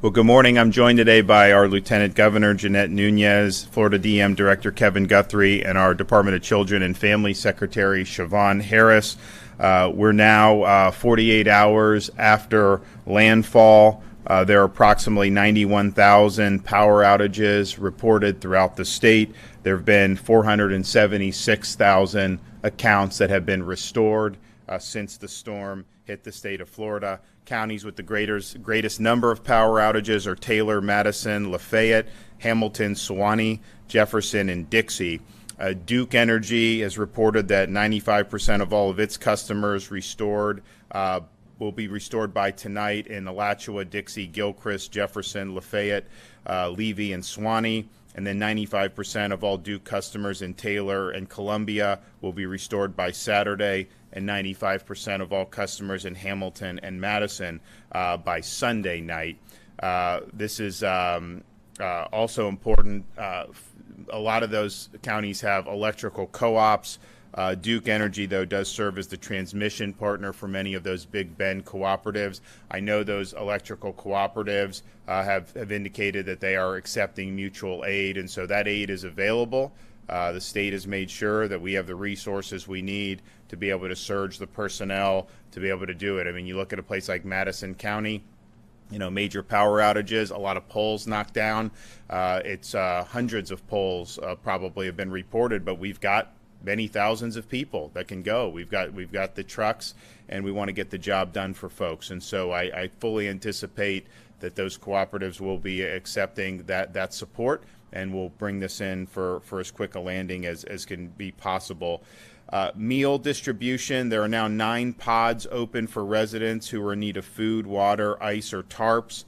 Well, good morning. I'm joined today by our Lieutenant Governor, Jeanette Nunez, Florida DM Director Kevin Guthrie, and our Department of Children and Family Secretary, Siobhan Harris. We're now 48 hours after landfall. There are approximately 91,000 power outages reported throughout the state. There have been 476,000 accounts that have been restored since the storm hit the state of Florida. Counties with the greatest number of power outages are Taylor, Madison, Lafayette, Hamilton, Suwannee, Jefferson, and Dixie. Duke Energy has reported that 95% of all of its customers will be restored by tonight in Alachua, Dixie, Gilchrist, Jefferson, Lafayette, Levy, and Suwannee. And then 95% of all Duke customers in Taylor and Columbia will be restored by Saturday, and 95% of all customers in Hamilton and Madison by Sunday night. This is also important. A lot of those counties have electrical co-ops. Duke Energy, though, does serve as the transmission partner for many of those Big Bend cooperatives. I know those electrical cooperatives have indicated that they are accepting mutual aid, and so that aid is available. The state has made sure that we have the resources we need to be able to surge the personnel to be able to do it. I mean, you look at a place like Madison County, major power outages, a lot of poles knocked down. It's hundreds of poles probably have been reported, but we've got many thousands of people that can go. We've got the trucks, and we want to get the job done for folks. And so I fully anticipate that those cooperatives will be accepting that support, and we'll bring this in for as quick a landing as can be possible. Meal distribution, there are now 9 pods open for residents who are in need of food, water, ice, or tarps.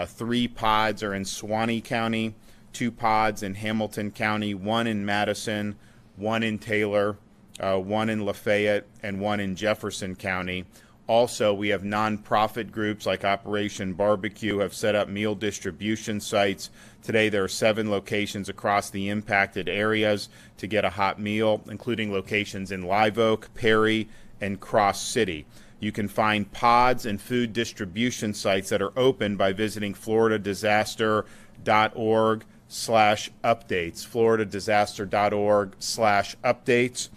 3 pods are in Suwannee County, 2 pods in Hamilton County, 1 in Madison, 1 in Taylor, 1 in Lafayette, and 1 in Jefferson County. Also, we have nonprofit groups like Operation Barbecue have set up meal distribution sites. Today, there are 7 locations across the impacted areas to get a hot meal, including locations in Live Oak, Perry, and Cross City. You can find pods and food distribution sites that are open by visiting floridadisaster.org/updates, floridadisaster.org/updates.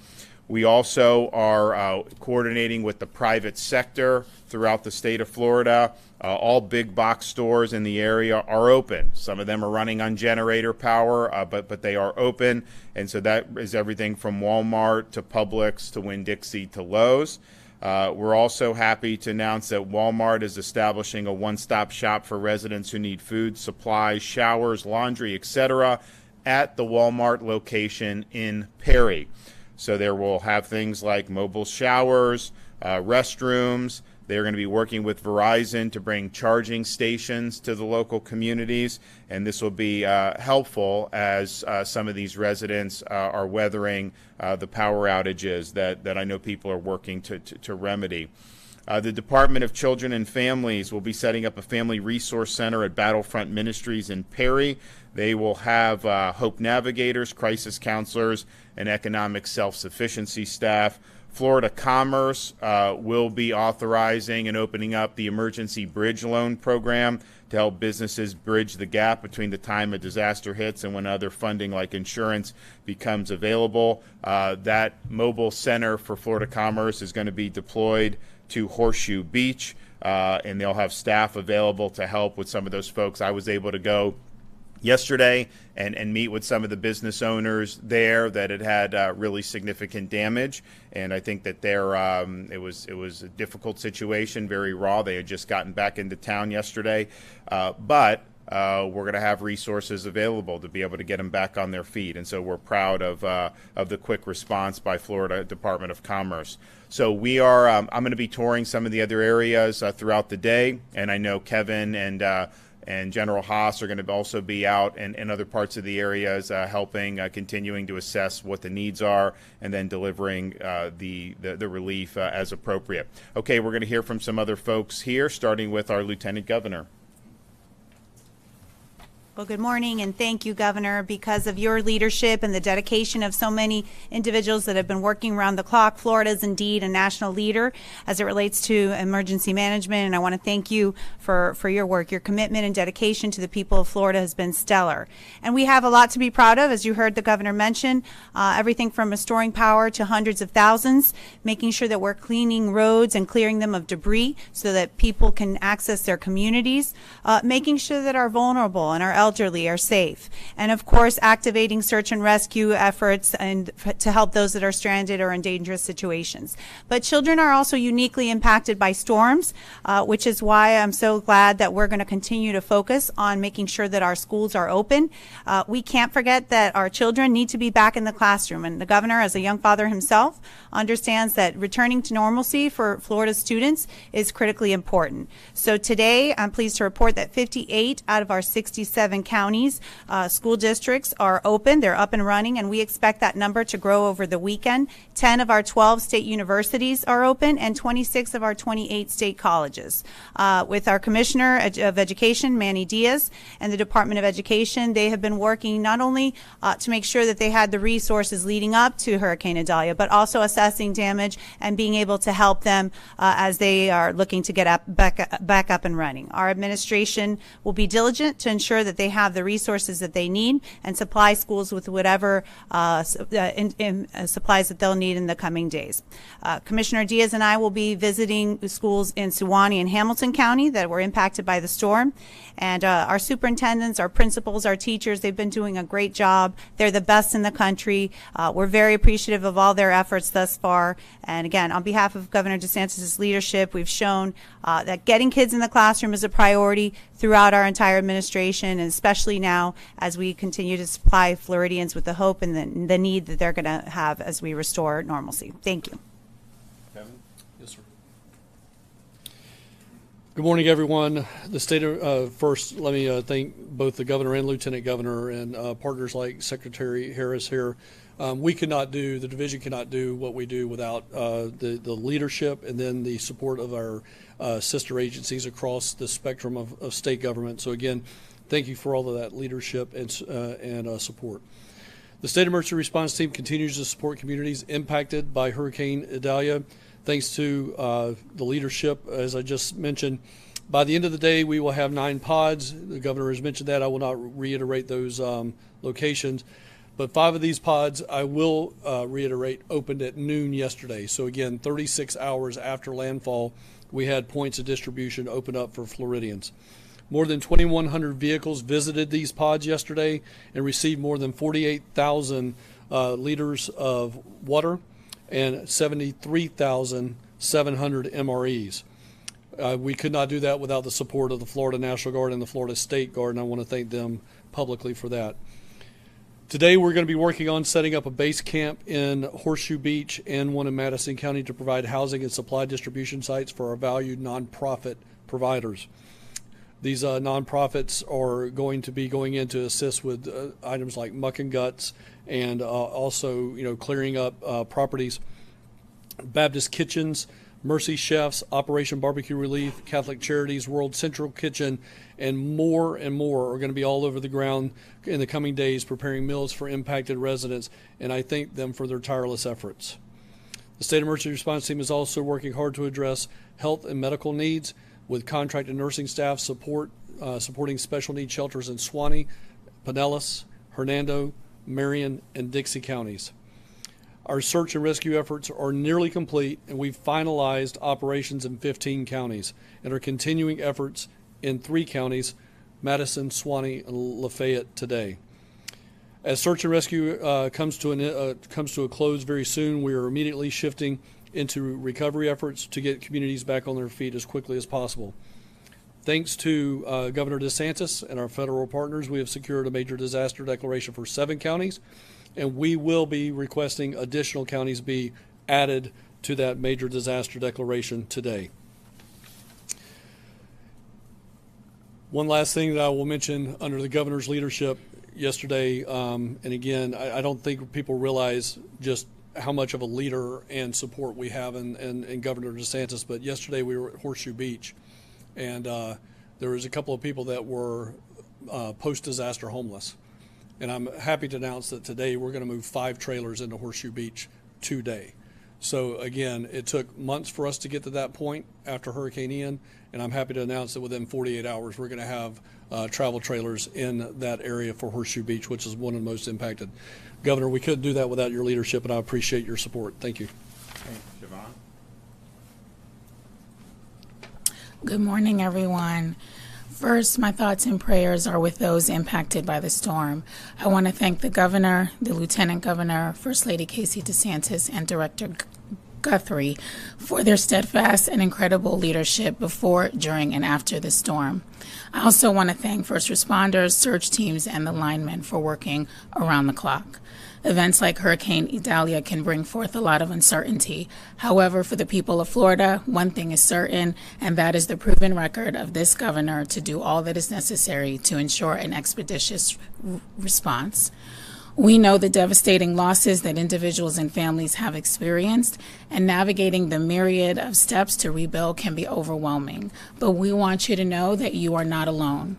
We also are coordinating with the private sector throughout the state of Florida. All big box stores in the area are open. Some of them are running on generator power, but they are open. And so that is everything from Walmart to Publix to Winn-Dixie to Lowe's. We're also happy to announce that Walmart is establishing a one-stop shop for residents who need food, supplies, showers, laundry, etc. at the Walmart location in Perry. So there will have things like mobile showers, restrooms. They're going to be working with Verizon to bring charging stations to the local communities, and this will be helpful as some of these residents are weathering the power outages that I know people are working to remedy. The Department of Children and Families will be setting up a family resource center at Battlefront Ministries in Perry. They will have Hope Navigators, crisis counselors, and economic self-sufficiency staff. Florida Commerce will be authorizing and opening up the Emergency Bridge Loan Program to help businesses bridge the gap between the time a disaster hits and when other funding like insurance becomes available. That mobile center for Florida Commerce is going to be deployed to Horseshoe Beach, and they'll have staff available to help with some of those folks. I was able to go yesterday and meet with some of the business owners there that had really significant damage, and I think that it was a difficult situation, very raw. They had just gotten back into town yesterday, but we're going to have resources available to be able to get them back on their feet, and so we're proud of the quick response by Florida Department of Commerce. So we are. I'm going to be touring some of the other areas throughout the day, and I know Kevin and General Haas are going to also be out in other parts of the areas helping, continuing to assess what the needs are, and then delivering the relief as appropriate. Okay, we're going to hear from some other folks here, starting with our Lieutenant Governor. Well, good morning, and thank you, Governor. Because of your leadership and the dedication of so many individuals that have been working around the clock, Florida is indeed a national leader as it relates to emergency management, and I want to thank you for your work. Your commitment and dedication to the people of Florida has been stellar. And we have a lot to be proud of, as you heard the Governor mention, everything from restoring power to hundreds of thousands, making sure that we're cleaning roads and clearing them of debris so that people can access their communities, making sure that our vulnerable and our elderly are safe, and of course activating search and rescue efforts and to help those that are stranded or in dangerous situations. But children are also uniquely impacted by storms, which is why I'm so glad that we're going to continue to focus on making sure that our schools are open. We can't forget that our children need to be back in the classroom, and the Governor, as a young father himself, understands that returning to normalcy for Florida students is critically important. So today I'm pleased to report that 58 out of our 67 counties, school districts are open. They're up and running, and we expect that number to grow over the weekend. 10 of our 12 state universities are open, and 26 of our 28 state colleges. With our Commissioner of Education, Manny Diaz, and the Department of Education, they have been working not only to make sure that they had the resources leading up to Hurricane Idalia, but also assessing damage and being able to help them as they are looking to get back up and running. Our administration will be diligent to ensure that they have the resources that they need and supply schools with whatever supplies that they'll need in the coming days. Commissioner Diaz and I will be visiting schools in Suwannee and Hamilton County that were impacted by the storm. And our superintendents, our principals, our teachers, they've been doing a great job. They're the best in the country. We're very appreciative of all their efforts thus far. And again, on behalf of Governor DeSantis' leadership, we've shown that getting kids in the classroom is a priority throughout our entire administration, and especially now as we continue to supply Floridians with the hope and the need that they're going to have as we restore normalcy. Thank you. Kevin? Yes, sir. Good morning, everyone. The state of, first, let me thank both the governor and lieutenant governor and partners like Secretary Harris here. We cannot do, the division cannot do what we do without the leadership and then the support of our sister agencies across the spectrum of state government. So again, thank you for all of that leadership and support. The State Emergency Response Team continues to support communities impacted by Hurricane Idalia. Thanks to the leadership, as I just mentioned. By the end of the day, we will have 9 pods. The governor has mentioned that. I will not reiterate those locations. But 5 of these pods, I will reiterate, opened at noon yesterday. So again, 36 hours after landfall, we had points of distribution open up for Floridians. More than 2,100 vehicles visited these pods yesterday and received more than 48,000 liters of water and 73,700 MREs. We could not do that without the support of the Florida National Guard and the Florida State Guard, and I want to thank them publicly for that. Today we're going to be working on setting up a base camp in Horseshoe Beach and one in Madison County to provide housing and supply distribution sites for our valued nonprofit providers. These nonprofits are going to be going in to assist with items like muck and guts and also, clearing up properties. Baptist Kitchens, Mercy Chefs, Operation Barbecue Relief, Catholic Charities, World Central Kitchen, and more are going to be all over the ground in the coming days preparing meals for impacted residents, and I thank them for their tireless efforts. The State Emergency Response Team is also working hard to address health and medical needs with contracted nursing staff supporting special needs shelters in Suwannee, Pinellas, Hernando, Marion, and Dixie counties. Our search and rescue efforts are nearly complete, and we've finalized operations in 15 counties and are continuing efforts in 3 counties, Madison, Suwannee, and Lafayette today. As search and rescue comes to a close very soon, we are immediately shifting into recovery efforts to get communities back on their feet as quickly as possible. Thanks to Governor DeSantis and our federal partners, we have secured a major disaster declaration for 7 counties, and we will be requesting additional counties be added to that major disaster declaration today. One last thing that I will mention under the governor's leadership yesterday, and again, I don't think people realize just how much of a leader and support we have in Governor DeSantis, but yesterday we were at Horseshoe Beach, and there was a couple of people that were post-disaster homeless. And I'm happy to announce that today we're going to move 5 trailers into Horseshoe Beach today. So again, it took months for us to get to that point after Hurricane Ian, and I'm happy to announce that within 48 hours we're going to have travel trailers in that area for Horseshoe Beach, which is one of the most impacted. Governor, we couldn't do that without your leadership, and I appreciate your support. Thank you. Siobhan? Good morning, everyone. First, my thoughts and prayers are with those impacted by the storm. I want to thank the governor, the lieutenant governor, First Lady Casey DeSantis, and Director Guthrie for their steadfast and incredible leadership before, during, and after the storm. I also want to thank first responders, search teams, and the linemen for working around the clock. Events like Hurricane Idalia can bring forth a lot of uncertainty. However, for the people of Florida, one thing is certain, and that is the proven record of this governor to do all that is necessary to ensure an expeditious response. We know the devastating losses that individuals and families have experienced, and navigating the myriad of steps to rebuild can be overwhelming. But we want you to know that you are not alone.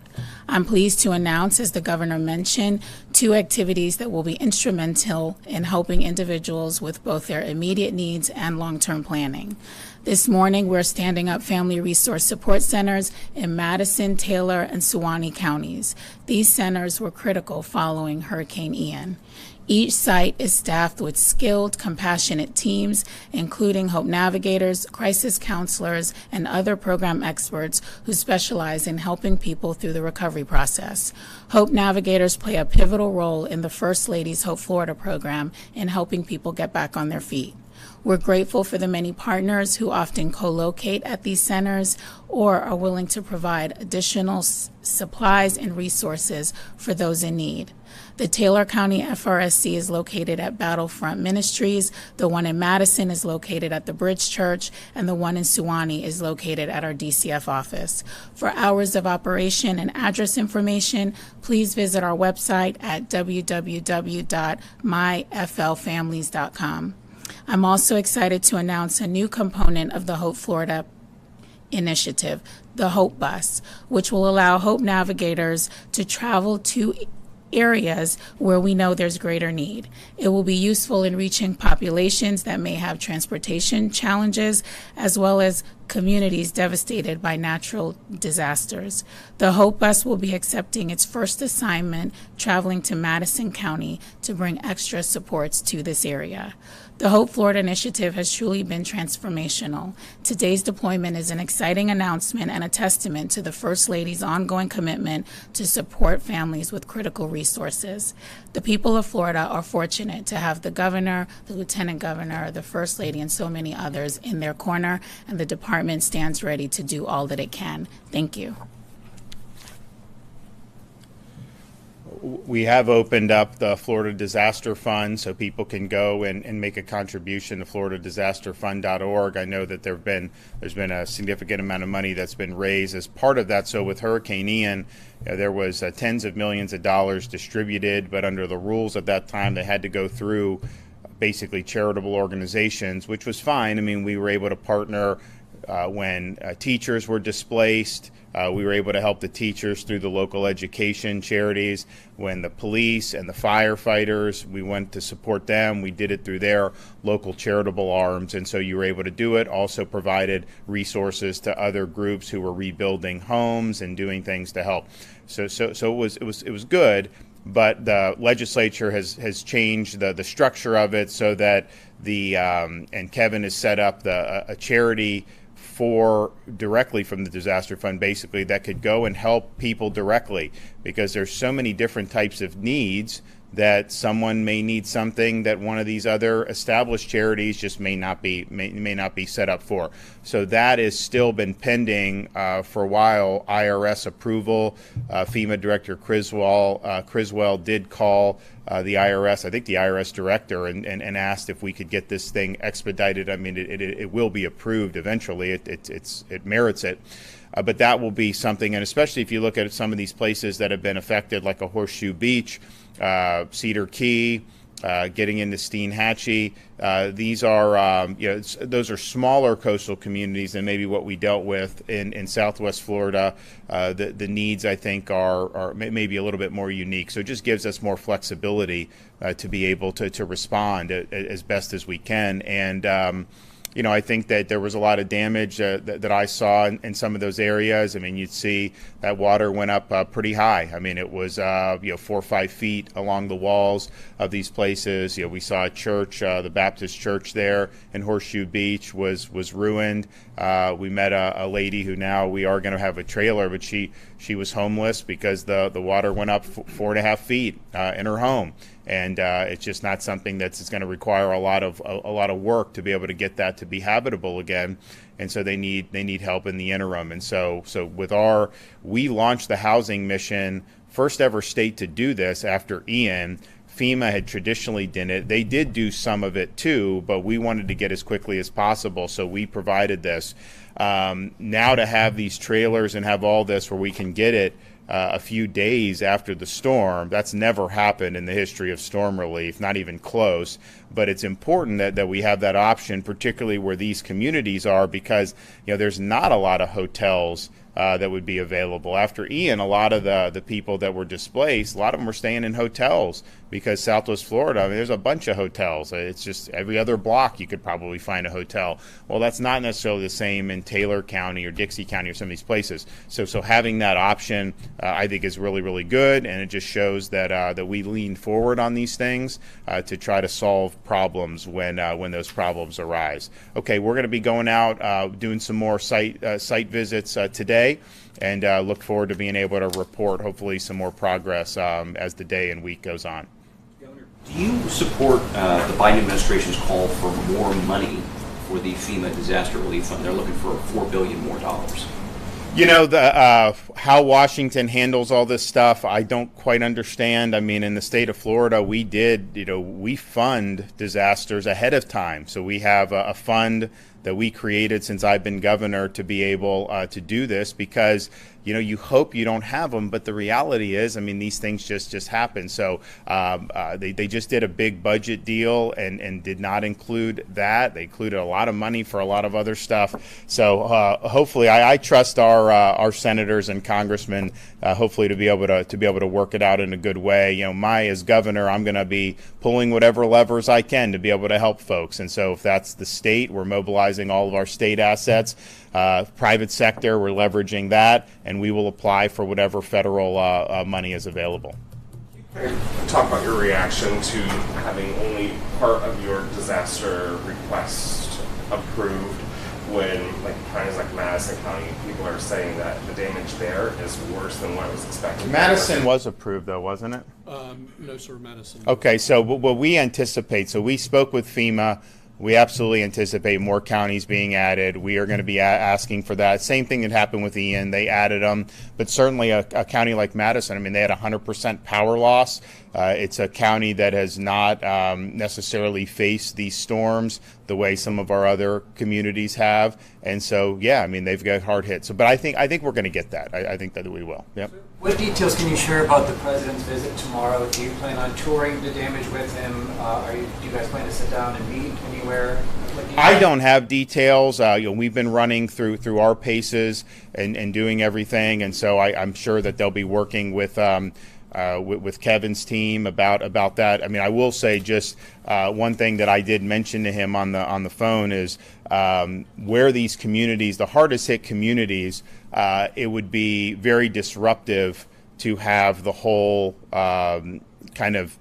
I'm pleased to announce, as the governor mentioned, 2 activities that will be instrumental in helping individuals with both their immediate needs and long-term planning. This morning, we're standing up family resource support centers in Madison, Taylor, and Suwannee counties. These centers were critical following Hurricane Ian. Each site is staffed with skilled, compassionate teams, including Hope Navigators, crisis counselors, and other program experts who specialize in helping people through the recovery process. Hope Navigators play a pivotal role in the First Lady's Hope Florida program in helping people get back on their feet. We're grateful for the many partners who often co-locate at these centers or are willing to provide additional supplies and resources for those in need. The Taylor County FRSC is located at Battlefront Ministries, the one in Madison is located at the Bridge Church, and the one in Suwannee is located at our DCF office. For hours of operation and address information, please visit our website at www.myflfamilies.com. I'm also excited to announce a new component of the Hope Florida initiative, the Hope Bus, which will allow Hope Navigators to travel to areas where we know there's greater need. It will be useful in reaching populations that may have transportation challenges, as well as communities devastated by natural disasters. The Hope Bus will be accepting its first assignment, traveling to Madison County to bring extra supports to this area. The Hope Florida initiative has truly been transformational. Today's deployment is an exciting announcement and a testament to the First Lady's ongoing commitment to support families with critical resources. The people of Florida are fortunate to have the governor, the lieutenant governor, the First Lady, and so many others in their corner, and the department stands ready to do all that it can. Thank you. We have opened up the Florida Disaster Fund so people can go and make a contribution to floridadisasterfund.org. I know that there's been a significant amount of money that's been raised as part of that. So with Hurricane Ian, there was tens of millions of dollars distributed, but under the rules at that time, they had to go through basically charitable organizations, which was fine. I mean, we were able to partner when teachers were displaced. We were able to help the teachers through the local education charities. When the police and the firefighters, we went to support them. We did it through their local charitable arms, and so you were able to do it. Also provided resources to other groups who were rebuilding homes and doing things to help. So it was good. But the legislature has changed the structure of it so that and Kevin has set up a charity directly from the disaster fund, basically, that could go and help people directly, because there's so many different types of needs that someone may need something that one of these other established charities just may not be set up for. So that has still been pending for a while. IRS approval. FEMA Director Criswell did call the IRS, I think the IRS director, and asked if we could get this thing expedited. I mean, it will be approved eventually. It merits it. But that will be something, and especially if you look at some of these places that have been affected, like a Horseshoe Beach, Cedar Key, getting into Steenhatchee. These are, those are smaller coastal communities than maybe what we dealt with in Southwest Florida. The needs, I think, are maybe a little bit more unique. So it just gives us more flexibility to be able to respond as best as we can. And I think that there was a lot of damage that I saw in some of those areas. I mean, you'd see that water went up pretty high. I mean, it was 4 or 5 feet along the walls of these places. We saw a church, the Baptist church there in Horseshoe Beach was ruined. We met a lady who now we are going to have a trailer, but she was homeless because the water went up 4.5 feet in her home. And it's just not something that's going to require a lot of work to be able to get that to be habitable again. And so they need help in the interim. And so we launched the housing mission, first ever state to do this after Ian. FEMA had traditionally done it. They did do some of it too, but we wanted to get as quickly as possible, so we provided this. Now to have these trailers and have all this where we can get it a few days after the storm, that's never happened in the history of storm relief, not even close. But it's important that we have that option, particularly where these communities are, because there's not a lot of hotels that would be available. After Ian, a lot of the people that were displaced, a lot of them were staying in hotels because Southwest Florida, I mean, there's a bunch of hotels. It's just every other block you could probably find a hotel. Well, that's not necessarily the same in Taylor County or Dixie County or some of these places. So having that option, I think, is really, really good, and it just shows that we lean forward on these things to try to solve problems when those problems arise. Okay, we're going to be going out doing some more site visits today, and look forward to being able to report hopefully some more progress as the day and week goes on. Governor, do you support the Biden administration's call for more money for the FEMA disaster relief fund? They're looking for $4 billion more dollars. How Washington handles all this stuff, I don't quite understand. I mean, in the state of Florida, we fund disasters ahead of time. So we have a fund that we created since I've been governor to be able to do this, because you hope you don't have them, but the reality is, I mean, these things just happen. So they just did a big budget deal and did not include that. They included a lot of money for a lot of other stuff. So hopefully, I trust our senators and congressmen, hopefully to be able to work it out in a good way. As governor, I'm going to be pulling whatever levers I can to be able to help folks. And so if that's the state, we're mobilizing all of our state assets. Private sector, we're leveraging that, and we will apply for whatever federal money is available. Talk about your reaction to having only part of your disaster request approved when, counties like Madison County, people are saying that the damage there is worse than what was expected. Madison was approved, though, wasn't it? No, sir, Madison. Okay, so what we anticipate, so we spoke with FEMA. We absolutely anticipate more counties being added. We are going to be asking for that. Same thing that happened with Ian. They added them. But certainly a county like Madison, I mean, they had 100% power loss. It's a county that has not necessarily faced these storms the way some of our other communities have. And so, yeah, I mean, they've got hard hits. So, but I think we're going to get that. I think that we will. Yep. What details can you share about the president's visit tomorrow? Do you plan on touring the damage with him? Do you guys plan to sit down and meet anywhere? I don't have details. We've been running through our paces and doing everything, and so I'm sure that they'll be working with Kevin's team about that. I mean, I will say just one thing that I did mention to him on the phone is where these communities, the hardest hit communities, it would be very disruptive to have the whole kind of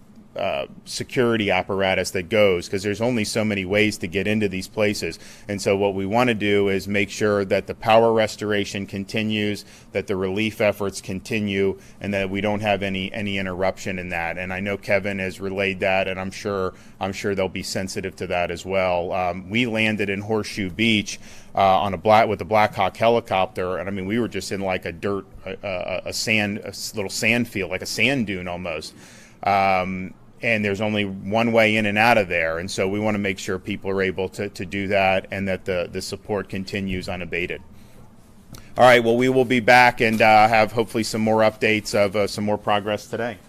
security apparatus that goes, because there's only so many ways to get into these places. And so what we want to do is make sure that the power restoration continues, that the relief efforts continue, and that we don't have any interruption in that. And I know Kevin has relayed that, and I'm sure they'll be sensitive to that as well. We landed in Horseshoe Beach with a Black Hawk helicopter, and I mean, we were just in like a little sand field, like a sand dune almost. And there's only one way in and out of there. And so we want to make sure people are able to do that, and that the support continues unabated. All right, well, we will be back and have hopefully some more updates of some more progress today.